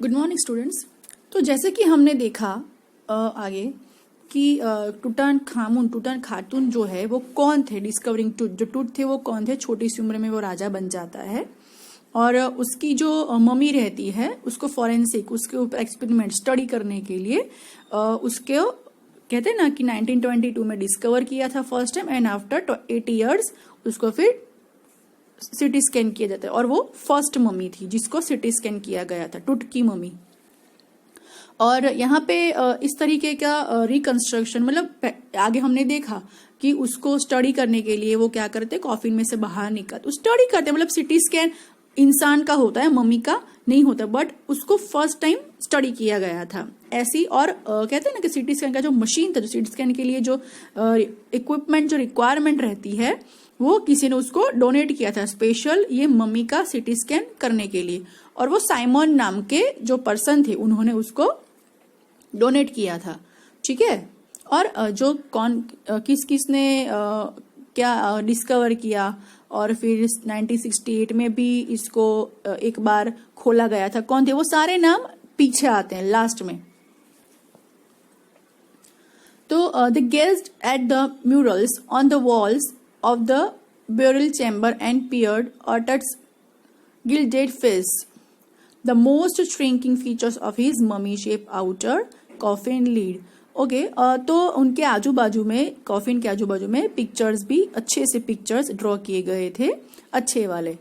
Good morning students. तो जैसे कि हमने देखा आगे कि टूटन खातून जो है वो कौन थे, डिस्कवरिंग टूथ, जो टूथ थे वो कौन थे, छोटी सी उम्र में वो राजा बन जाता है और उसकी जो मम्मी रहती है उसको फॉरेंसिक, उसके ऊपर एक्सपेरिमेंट स्टडी करने के लिए उसके कहते हैं ना कि 1922 में डिस्कवर किया था first time and after 80 years उसको फिर सिटी स्कैन किया जाता है और वो फर्स्ट मम्मी थी जिसको सिटी स्कैन किया गया था, टूट की मम्मी। और यहाँ पे इस तरीके का रिकंस्ट्रक्शन, मतलब आगे हमने देखा कि उसको स्टडी करने के लिए वो क्या करते, कॉफिन में से बाहर निकल स्टडी करते, मतलब सिटी स्कैन इंसान का होता है, मम्मी का नहीं होता, बट उसको फर्स्ट टाइम स्टडी किया गया था ऐसी। और कहते हैं ना कि सिटी स्कैन का जो मशीन था, जो सिटी स्कैन के लिए जो इक्विपमेंट, जो रिक्वायरमेंट रहती है, वो किसी ने उसको डोनेट किया था स्पेशल ये मम्मी का सिटी स्कैन करने के लिए। और वो साइमन नाम के जो पर्सन थे उन्होंने उसको डोनेट किया था, ठीक है। और जो कौन किस किस ने क्या डिस्कवर किया और फिर 1968 में भी इसको एक बार खोला गया था, कौन थे वो सारे नाम पीछे आते हैं लास्ट में। तो the gazed at the murals on the walls of the burial chamber and peered at its gilded face, the most shrinking features of his mummy-shaped outer coffin lid. Okay तो उनके आजू बाजू में, कॉफिन के आजू बाजू में पिक्चर्स भी अच्छे से पिक्चर्स ड्रॉ किए गए थे, अच्छे वाले।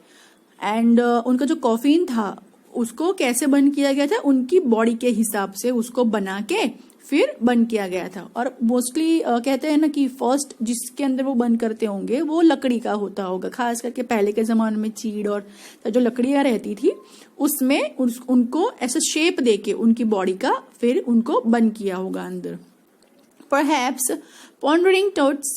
एंड उनका जो कॉफिन था उसको कैसे बंद किया गया था, उनकी बॉडी के हिसाब से उसको बना के फिर बंद किया गया था। और मोस्टली कहते हैं ना कि फर्स्ट जिसके अंदर वो बंद करते होंगे वो लकड़ी का होता होगा, खास करके पहले के जमाने में चीड़ और जो लकड़ियां रहती थी उसमें उनको ऐसा शेप देके उनकी बॉडी का फिर उनको बंद किया होगा अंदर। Perhaps pondering Todd's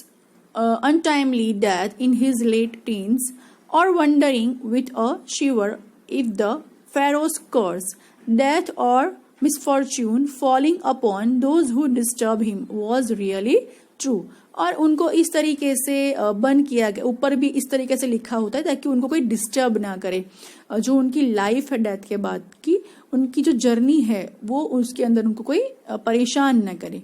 untimely death in his late teens, or wondering with a shiver if the Pharaoh's curse, death or misfortune falling upon those who disturb him was really true. और उनको इस तरीके से बंद किया गया, ऊपर भी इस तरीके से लिखा होता है ताकि उनको कोई डिस्टर्ब ना करे। जो उनकी लाइफ है डेथ के बाद की, उनकी जो जर्नी है वो उसके अंदर उनको कोई परेशान ना करे,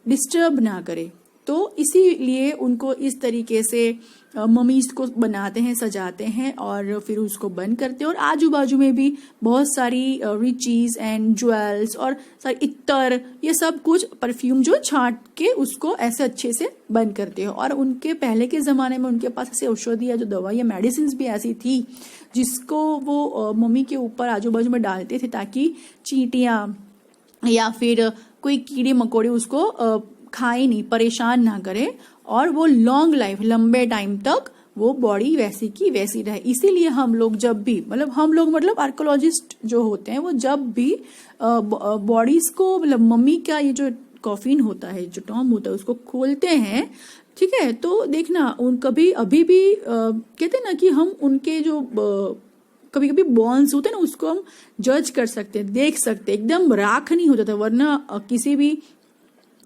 डिस्टर्ब ना करे। तो इसीलिए उनको इस तरीके से ममीज को बनाते हैं, सजाते हैं और फिर उसको बंद करते हैं। और आजू बाजू में भी बहुत सारी रिचीज एंड ज्वेल्स और सारी इत्तर, ये सब कुछ परफ्यूम जो छाट के उसको ऐसे अच्छे से बंद करते हैं। और उनके पहले के जमाने में उनके पास ऐसी औषधि या जो दवाई या मेडिसिन भी ऐसी थी जिसको वो मम्मी के ऊपर आजू बाजू में डालते थे ताकि चींटियां या फिर कोई कीड़े मकोड़े उसको खाए नहीं, परेशान ना करे और वो लॉन्ग लाइफ, लंबे टाइम तक वो बॉडी वैसी की वैसी रहे। इसीलिए हम लोग जब भी, मतलब आर्कोलॉजिस्ट जो होते हैं वो जब भी बॉडीज को, मतलब मम्मी का ये जो कॉफिन होता है, जो टॉम होता है, उसको खोलते हैं, ठीक है, तो देखना उन कभी अभी भी कहते हैं ना कि हम उनके जो कभी कभी बॉन्स होते हैं ना उसको हम जज कर सकते हैं, देख सकते हैं, एकदम राख नहीं हो जाता। वरना किसी भी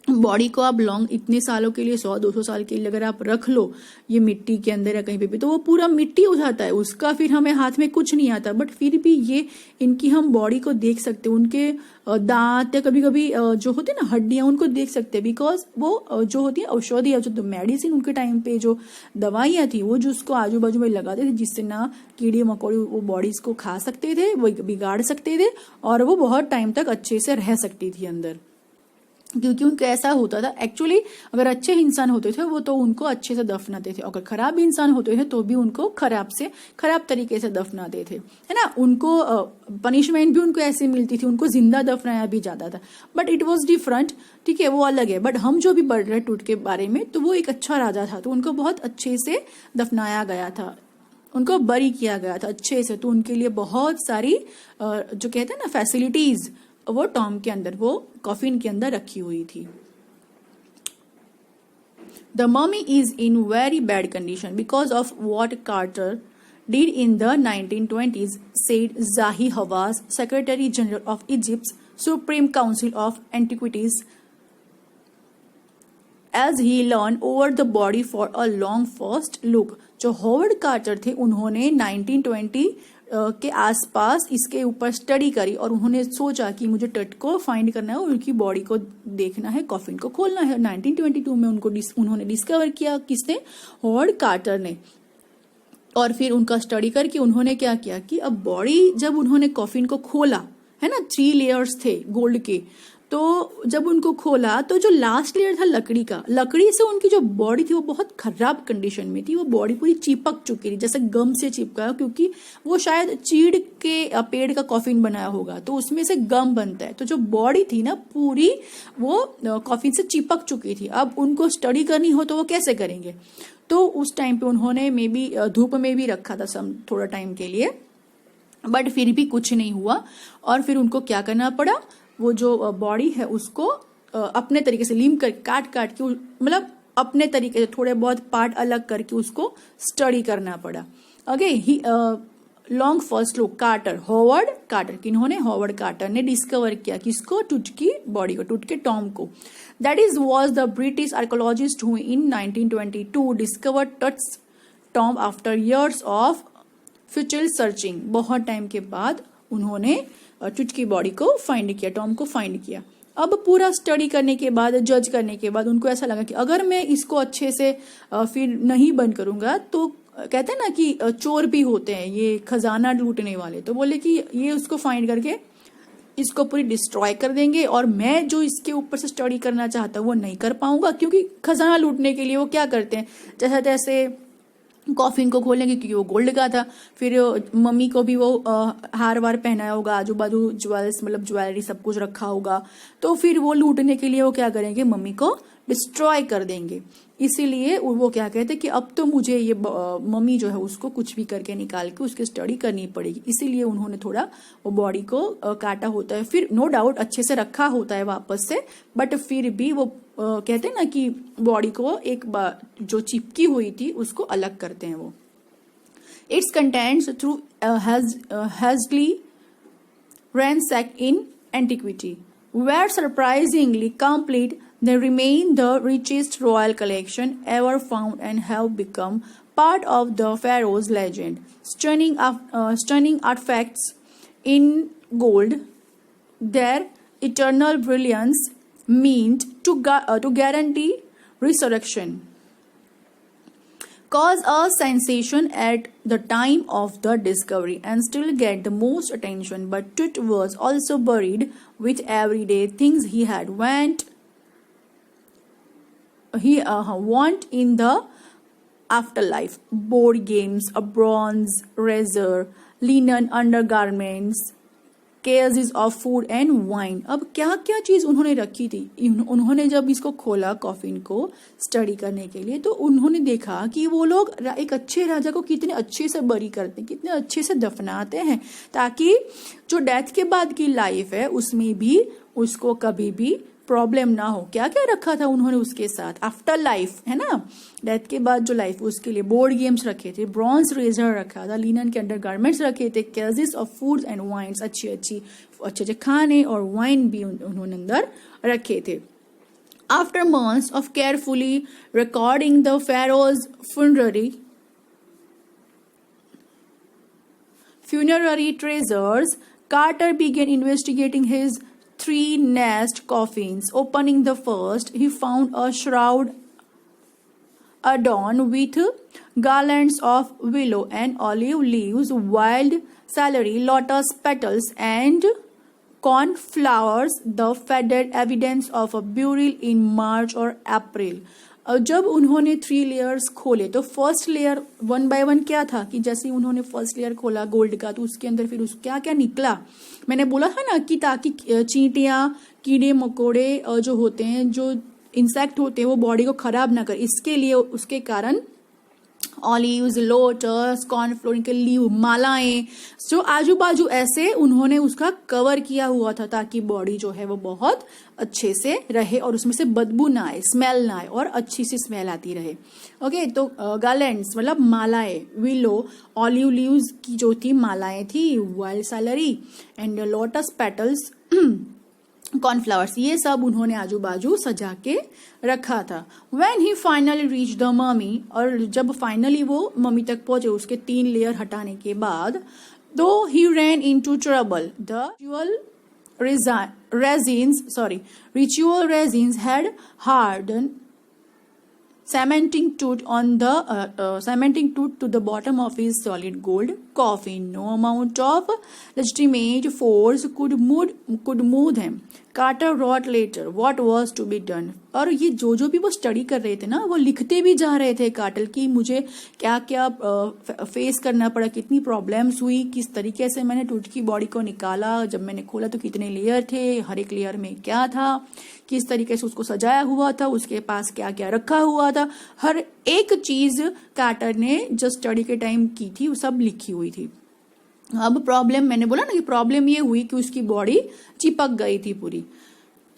बॉडी को आप लॉन्ग इतने सालों के लिए, 100-200 साल के लिए अगर आप रख लो ये मिट्टी के अंदर या कहीं पे भी, तो वो पूरा मिट्टी हो जाता है, उसका फिर हमें हाथ में कुछ नहीं आता। बट फिर भी ये इनकी हम बॉडी को देख सकते हैं, उनके दांत या कभी कभी जो होते हैं ना हड्डियां, उनको देख सकते हैं। बिकॉज वो जो होती है औषधि या जो मेडिसिन उनके टाइम पे जो दवाइयां थी वो जो उसको आजू बाजू में लगाते थे जिससे ना कीड़े मकोड़े वो बॉडीज को खा सकते थे, वो बिगाड़ सकते थे और वो बहुत टाइम तक अच्छे से रह सकती थी अंदर। क्योंकि उनको ऐसा होता था, एक्चुअली अगर अच्छे इंसान होते थे वो तो उनको अच्छे से दफनाते थे, अगर खराब इंसान होते थे तो भी उनको खराब तरीके से दफनाते थे, है ना। उनको पनिशमेंट भी उनको ऐसे मिलती थी, उनको जिंदा दफनाया भी जाता था, बट इट वाज डिफरेंट, ठीक है, वो अलग है। बट हम जो भी पढ़ रहे टूट के बारे में, तो वो एक अच्छा राजा था, तो उनको बहुत अच्छे से दफनाया गया था, उनको बरी किया गया था अच्छे से। तो उनके लिए बहुत सारी जो कहते हैं ना फैसिलिटीज वो टॉम के अंदर, वो कॉफिन के अंदर रखी हुई थी। The mummy is in very bad condition because of what Carter did in the 1920s, said Zahi Hawass, Secretary General of Egypt's Supreme Council of Antiquities, as he leaned over the body for a long first look. जो Howard Carter थे उन्होंने 1920 के आसपास इसके ऊपर study करी और उन्होंने सोचा कि मुझे टट को फाइंड करना है और उनकी बॉडी को देखना है, कॉफिन को खोलना है। 1922 में उन्होंने डिस्कवर किया, किसने? हॉवर्ड कार्टर ने। और फिर उनका स्टडी करके उन्होंने क्या किया कि अब बॉडी, जब उन्होंने कॉफिन को खोला, है ना, 3 लेयर्स थे गोल्ड के, तो जब उनको खोला तो जो लास्ट लेयर था लकड़ी से उनकी जो बॉडी थी वो बहुत खराब कंडीशन में थी। वो बॉडी पूरी चिपक चुकी थी, जैसे गम से चिपका, क्योंकि वो शायद चीड़ के पेड़ का कॉफिन बनाया होगा तो उसमें से गम बनता है। तो जो बॉडी थी ना पूरी, वो कॉफिन से चिपक चुकी थी। अब उनको स्टडी करनी हो तो वो कैसे करेंगे? तो उस टाइम पे उन्होंने मे बी धूप में भी रखा था थोड़ा टाइम के लिए, बट फिर भी कुछ नहीं हुआ। और फिर उनको क्या करना पड़ा, वो जो बॉडी है उसको अपने तरीके से लीम कर काट के, मतलब अपने तरीके से थोड़े बहुत पार्ट अलग करके उसको स्टडी करना पड़ा। He long first look Carter, Howard Carter, किन्होंने? हॉवर्ड कार्टर ने डिस्कवर किया किसको? टूट की बॉडी को, टूट के टॉम को। That is was the British archaeologist who in 1922 discovered Tut's tomb after years of future searching. बहुत टाइम के बाद उन्होंने टूट की बॉडी को फाइंड किया, टॉम को फाइंड किया। अब पूरा स्टडी करने के बाद, जज करने के बाद उनको ऐसा लगा कि अगर मैं इसको अच्छे से फिर नहीं बंद करूंगा तो कहते हैं ना कि चोर भी होते हैं ये खजाना लूटने वाले, तो बोले कि ये उसको फाइंड करके इसको पूरी डिस्ट्रॉय कर देंगे और मैं जो इसके ऊपर से स्टडी करना चाहता हूँ वो नहीं कर पाऊंगा, क्योंकि खजाना लूटने के लिए वो क्या करते हैं, जैसे तैसे कॉफिन को खोलेंगे क्योंकि वो गोल्ड का था। फिर मम्मी को भी वो हार वार पहनाया होगा, आजू बाजू ज्वेल्स, मतलब ज्वेलरी सब कुछ रखा होगा, तो फिर वो लूटने के लिए वो क्या करेंगे, मम्मी को डिस्ट्रॉय कर देंगे। इसीलिए वो क्या कहते हैं कि अब तो मुझे ये मम्मी जो है उसको कुछ भी करके निकाल के उसकी स्टडी करनी पड़ेगी। इसीलिए उन्होंने थोड़ा वो बॉडी को काटा होता है। फिर नो डाउट अच्छे से रखा होता है वापस से, बट फिर भी वो कहते हैं ना कि बॉडी को एक बार जो चिपकी हुई थी उसको अलग करते हैं वो। Its contents through hastily ransacked in antiquity were surprisingly complete. They remain the richest royal collection ever found and have become part of the pharaoh's legend. Stunning artifacts in gold, their eternal brilliance meant to guarantee resurrection, cause a sensation at the time of the discovery and still get the most attention. But Tut was also buried with everyday things he had want in the afterlife: board games, a bronze razor, linen undergarments, cases of food and wine. अब क्या क्या चीज उन्होंने रखी थी। उन्होंने जब इसको खोला कॉफिन को स्टडी करने के लिए तो उन्होंने देखा कि वो लोग एक अच्छे राजा को कितने अच्छे से बरी करते हैं, कितने अच्छे से दफनाते हैं, ताकि जो डेथ के बाद की लाइफ है उसमें भी उसको कभी भी प्रॉब्लम ना हो। क्या क्या रखा था उन्होंने उसके साथ? आफ्टर लाइफ, है ना, डेथ के बाद जो लाइफ, उसके लिए बोर्ड गेम्स रखे थे, ब्रॉन्ज रेजर रखा था, लिनन के अंडरगारमेंट्स रखे थे, cases of foods and wines, अच्छे खाने और वाइन भी उन्होंने अंदर रखे थे। After months of carefully recording the pharaoh's funerary treasures, Carter began investigating his 3 nest coffins. Opening the first, he found a shroud adorned with garlands of willow and olive leaves, wild celery, lotus petals, and cornflowers, the faded evidence of a burial in March or April. जब उन्होंने 3 layers खोले तो first layer 1 bye 1 क्या था कि जैसे उन्होंने first layer खोला गोल्ड का तो उसके अंदर फिर क्या क्या निकला। मैंने बोला था ना कि ताकि चींटियां, कीड़े मकोड़े जो होते हैं, जो इंसेक्ट होते हैं, वो बॉडी को खराब ना करे, इसके लिए उसके कारण ऑलिव्स, लोटस, कॉर्नफ्लोर के लीव, मालाएं, जो आजू बाजू ऐसे उन्होंने उसका कवर किया हुआ था ताकि बॉडी जो है वो बहुत अच्छे से रहे और उसमें से बदबू ना आए, स्मेल ना आए और अच्छी सी स्मेल आती रहे। ओके, तो गार्लैंड्स मतलब मालाएं, विलो, ऑलिव लीव्स की जो थी मालाएं थी, wild celery and lotus petals, cornflowers, ये सब उन्होंने आजू बाजू सजा के रखा था। When he finally reached the mummy, और जब फाइनली वो मम्मी तक पहुंचे उसके 3 लेयर हटाने के बाद, Though he ran into trouble, the ritual resins had hardened, cementing tooth to the bottom of his solid gold coffin. No amount of legitimate force could move them. Carter wrote later what was to be done. और ये जो भी वो study कर रहे थे ना, वो लिखते भी जा रहे थे कार्टर कि मुझे क्या क्या फेस करना पड़ा, कितनी प्रॉब्लम्स हुई, किस तरीके से मैंने टूट की बॉडी को निकाला, जब मैंने खोला तो कितने लेयर थे, हर एक लेयर में क्या था, किस तरीके से उसको सजाया हुआ था, उसके पास क्या क्या रखा हुआ था, हर एक चीज कार्टर ने जो स्टडी के टाइम की थी वो सब लिखी हुई थी. अब प्रॉब्लम, मैंने बोला ना कि प्रॉब्लम ये हुई कि उसकी बॉडी चिपक गई थी पूरी.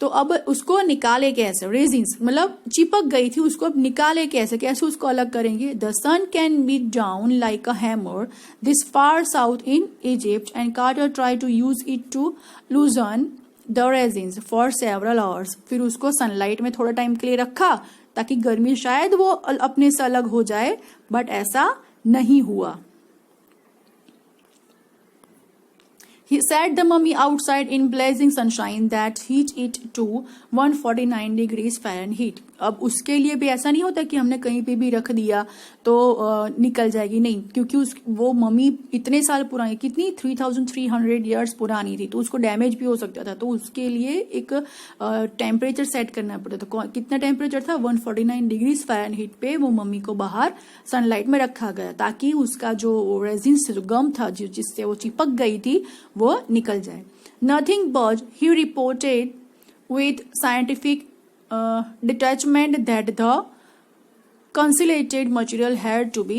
तो अब उसको निकाले कैसे, रेजिन्स मतलब चिपक गई थी, उसको अब निकाले कैसे, कैसे उसको अलग करेंगे. The sun can be down like a hammer this far south in Egypt and Carter try to use it to loosen the resins for several hours. फिर उसको सनलाइट में थोड़ा टाइम के लिए रखा ताकि गर्मी शायद वो अपने से अलग हो जाए, बट ऐसा नहीं हुआ. He set the mummy outside in blazing sunshine that heat it to 149 degrees Fahrenheit. अब उसके लिए भी ऐसा नहीं होता कि हमने कहीं पे भी रख दिया तो निकल जाएगी, नहीं, क्योंकि वो मम्मी इतने साल पुरानी, कितनी 3300 ईयर्स पुरानी थी, तो उसको डैमेज भी हो सकता था. तो उसके लिए एक टेम्परेचर सेट करना पड़ता था. कितना टेम्परेचर था, 149 डिग्रीज फ़ारेनहीट पे वो मम्मी को बाहर सनलाइट में रखा गया ताकि उसका जो रेजिन्स, जो गम था जिससे वो चिपक गई थी, वो निकल जाए. Nothing but he reported with scientific detachment that the concealated material had to be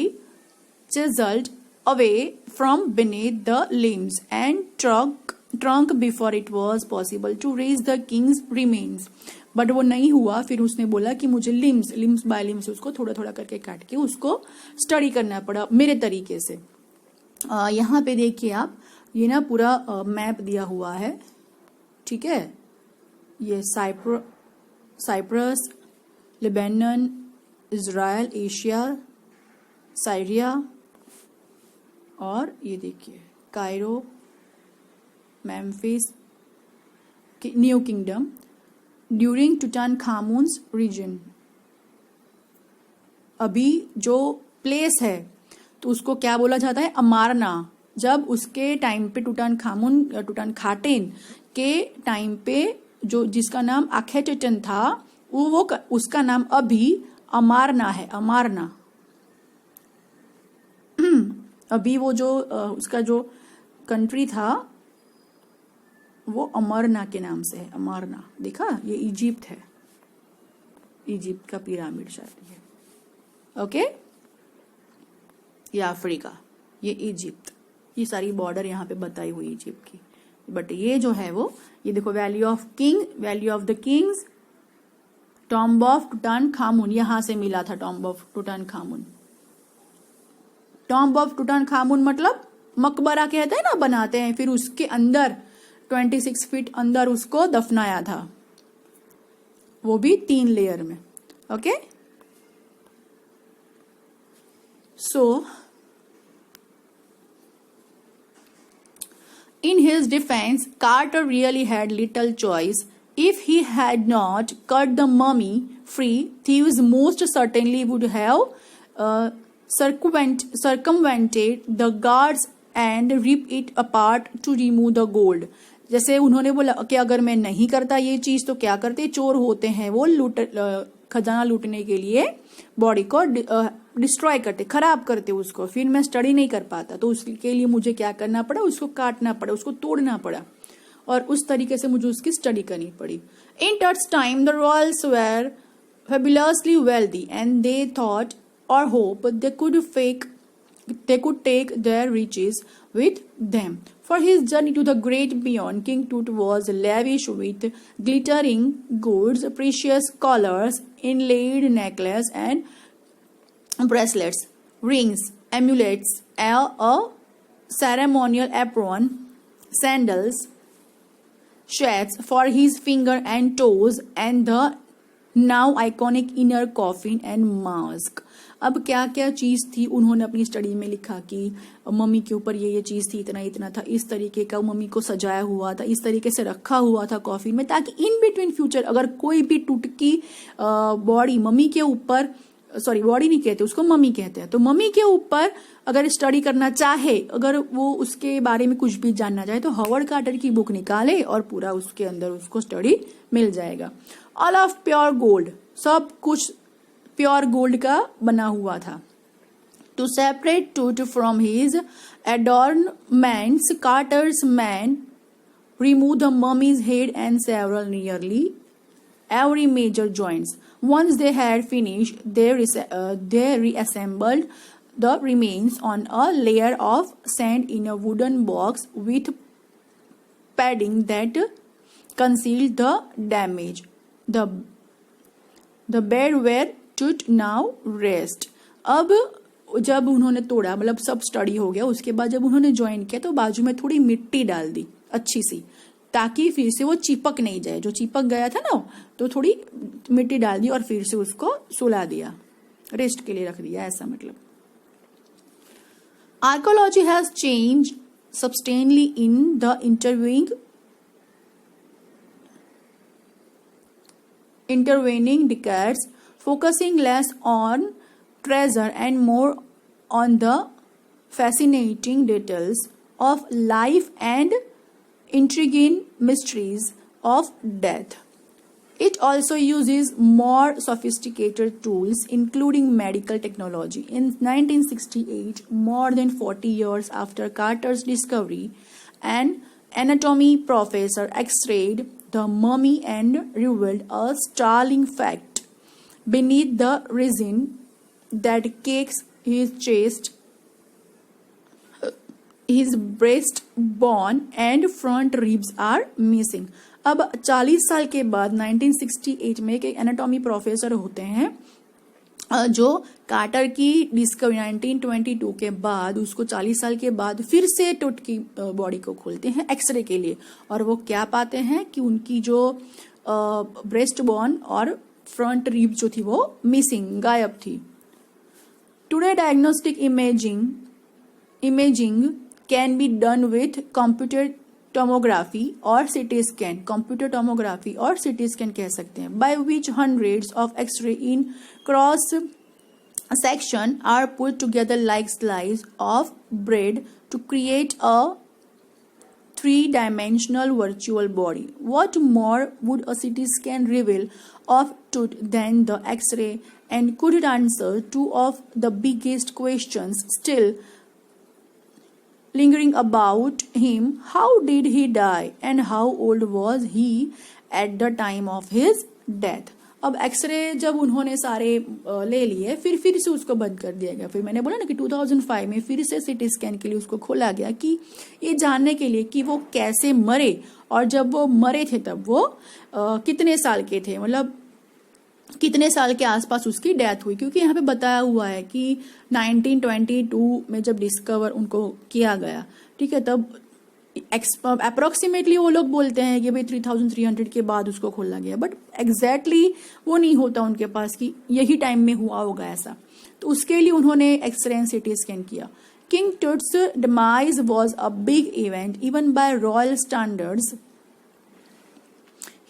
chiseled away from beneath the limbs and trunk before it was possible to raise the king's remains. But वो नहीं हुआ. फिर उसने बोला कि मुझे limbs bye limbs उसको थोड़ा थोड़ा करके काट के उसको स्टडी करना पड़ा मेरे तरीके से. यहाँ पे देखिए आप, ये ना पूरा मैप दिया हुआ है, ठीक है. ये Cyprus, Lebanon, Israel, Asia, Syria, और ये देखिए Cairo, Memphis, New Kingdom during Tutankhamun's reign. अभी जो प्लेस है तो उसको क्या बोला जाता है, अमारना. जब उसके टाइम पे टूटानखाटेन के टाइम पे जो जिसका नाम अखेटेटन था, वो उसका नाम अभी अमारना है. अमारना अभी वो जो उसका जो कंट्री था वो अमरना के नाम से है. अमारना, देखा, ये इजिप्ट है, इजिप्ट का पिरामिड शायद है. ओके, ये अफ्रीका, ये इजिप्ट, ये सारी बॉर्डर यहाँ पे बताई हुई इजिप्ट की. बट ये जो है वो, ये देखो, Valley of the Kings, tomb of Tutankhamun, यहां से मिला था tomb of Tutankhamun. Tomb of Tutankhamun मतलब मकबरा कहते हैं ना, बनाते हैं, फिर उसके अंदर 26 फीट अंदर उसको दफनाया था, वो भी 3 लेयर में. Okay, so in his defense, Carter really had little choice. If he had not cut the mummy free, thieves most certainly would have circumvented the guards and ripped it apart to remove the gold. जैसे उन्होंने बोला कि अगर मैं नहीं करता ये चीज तो क्या करते, चोर होते हैं वो खजाना लूटने के लिए बॉडी को डिस्ट्रॉय करते, खराब करते उसको. फिर मैं स्टडी नहीं कर पाता, तो उसके लिए मुझे क्या करना पड़ा, उसको काटना पड़ा, उसको तोड़ना पड़ा, और उस तरीके से मुझे उसकी स्टडी करनी पड़ी. In Tut's time the royals were fabulously wealthy and they thought or hope they could take their riches with them. For his journey to the great beyond, King Tut was lavish with glittering goods, precious collars, inlaid necklaces and bracelets, rings, amulets, a ceremonial apron, sandals, shades for his finger and toes, and the now iconic inner coffin and mask. अब क्या क्या चीज थी उन्होंने अपनी study में लिखा कि मम्मी के ऊपर ये चीज थी, इतना इतना था, इस तरीके का मम्मी को सजाया हुआ था, इस तरीके से रखा हुआ था कॉफिन में, ताकि इन बिटवीन फ्यूचर अगर कोई भी टुटकी बॉडी मम्मी के ऊपर, सॉरी बॉडी नहीं कहते उसको, मम्मी कहते हैं, तो मम्मी के ऊपर अगर स्टडी करना चाहे, अगर वो उसके बारे में कुछ भी जानना चाहे, तो हावर्ड कार्टर की बुक निकाले और पूरा उसके अंदर उसको स्टडी मिल जाएगा। ऑल ऑफ प्योर गोल्ड, सब कुछ प्योर गोल्ड का बना हुआ था। टू सेपरेट टूट from his adornments, Carter's men removed the mummy's head and several nearly every major joints. Once they had finished, they reassembled the remains on a layer of sand in a wooden box with padding that concealed the damage. The bed where Tut now rest. अब जब उन्होंने तोड़ा, मतलब सब study हो गया, उसके बाद जब उन्होंने ज्वाइन किया तो बाजू में थोड़ी मिट्टी डाल दी अच्छी सी, ताकि फिर से वो चिपक नहीं जाए, जो चिपक गया था ना, तो थोड़ी मिट्टी डाल दी और फिर से उसको सुला दिया, रेस्ट के लिए रख दिया, ऐसा मतलब। Archaeology has change substantially in the intervening decades, focusing less on treasure and more on the fascinating details of life and intriguing mysteries of death. It also uses more sophisticated tools, including medical technology. In 1968, more than 40 years after Carter's discovery, an anatomy professor x-rayed the mummy and revealed a startling fact. Beneath the resin that cakes his chest, his breastbone and front ribs are missing. अब 40 साल के बाद 1968 में एक anatomy professor होते हैं जो quarter की डिस्कवरी 1922 के बाद, उसको 40 साल के बाद फिर से टुट की बॉडी को खोलते हैं एक्सरे के लिए, और वो क्या पाते हैं कि उनकी जो ब्रेस्ट बोन और फ्रंट रिब जो थी वो मिसिंग, गायब थी। Today diagnostic imaging can be done with computer tomography और सीटी स्कैन, कंप्यूटर टोमोग्राफी और सीटी स्कैन कह सकते हैं, by which hundreds of x ray in cross section are put together like slices of bread to create a three-dimensional virtual body. What more would a CT scan reveal of Tut than the X-ray, and could it answer two of the biggest questions still lingering about him? How did he die, and how old was he at the time of his death? अब x ray जब उन्होंने सारे ले लिए, फिर से उसको बंद कर दिया गया। फिर मैंने बोला ना कि 2005 में फिर से सीटी स्कैन के लिए उसको खोला गया कि ये जानने के लिए कि वो कैसे मरे, और जब वो मरे थे तब वो कितने साल के थे, मतलब कितने साल के आसपास उसकी डेथ हुई, क्योंकि यहाँ पे बताया हुआ है कि 1922 में जब डिस्कवर उनको किया गया, ठीक है, तब अप्रोक्सीमेटली वो लोग बोलते हैं कि भाई 3300 के बाद उसको खोला गया, बट एग्जैक्टली वो नहीं होता उनके पास कि यही टाइम में हुआ होगा ऐसा। तो उसके लिए उन्होंने एक्सरे एंड सीटी स्कैन किया। King Tut's demise was a big event even by royal standards.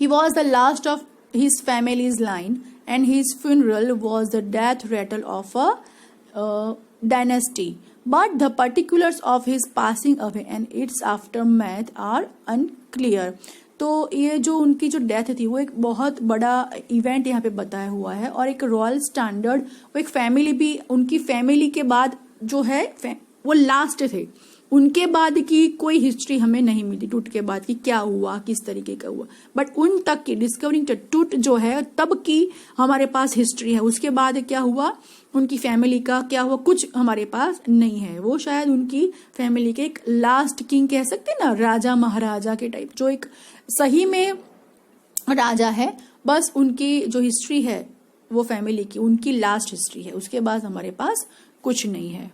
He was the last of his family's line, and his funeral was the death rattle of a dynasty. But the particulars of his passing away and its aftermath are unclear. तो ये जो उनकी जो death थी वो एक बहुत बड़ा इवेंट यहाँ पे बताया हुआ है, और एक रॉयल स्टैंडर्ड, वो एक फैमिली भी, उनकी फैमिली के बाद जो है वो लास्ट थे, उनके बाद की कोई हिस्ट्री हमें नहीं मिलती, टूट के बाद की क्या हुआ, किस तरीके का हुआ, बट उन तक की डिस्कवरिंग टूट जो है तब की हमारे पास हिस्ट्री है। उसके बाद क्या हुआ, उनकी फैमिली का क्या हुआ, कुछ हमारे पास नहीं है। वो शायद उनकी फैमिली के एक लास्ट किंग कह सकते हैं ना, राजा महाराजा के टाइप, जो एक सही में राजा है, बस उनकी जो हिस्ट्री है वो फैमिली की, उनकी लास्ट हिस्ट्री है, उसके बाद हमारे पास कुछ नहीं है।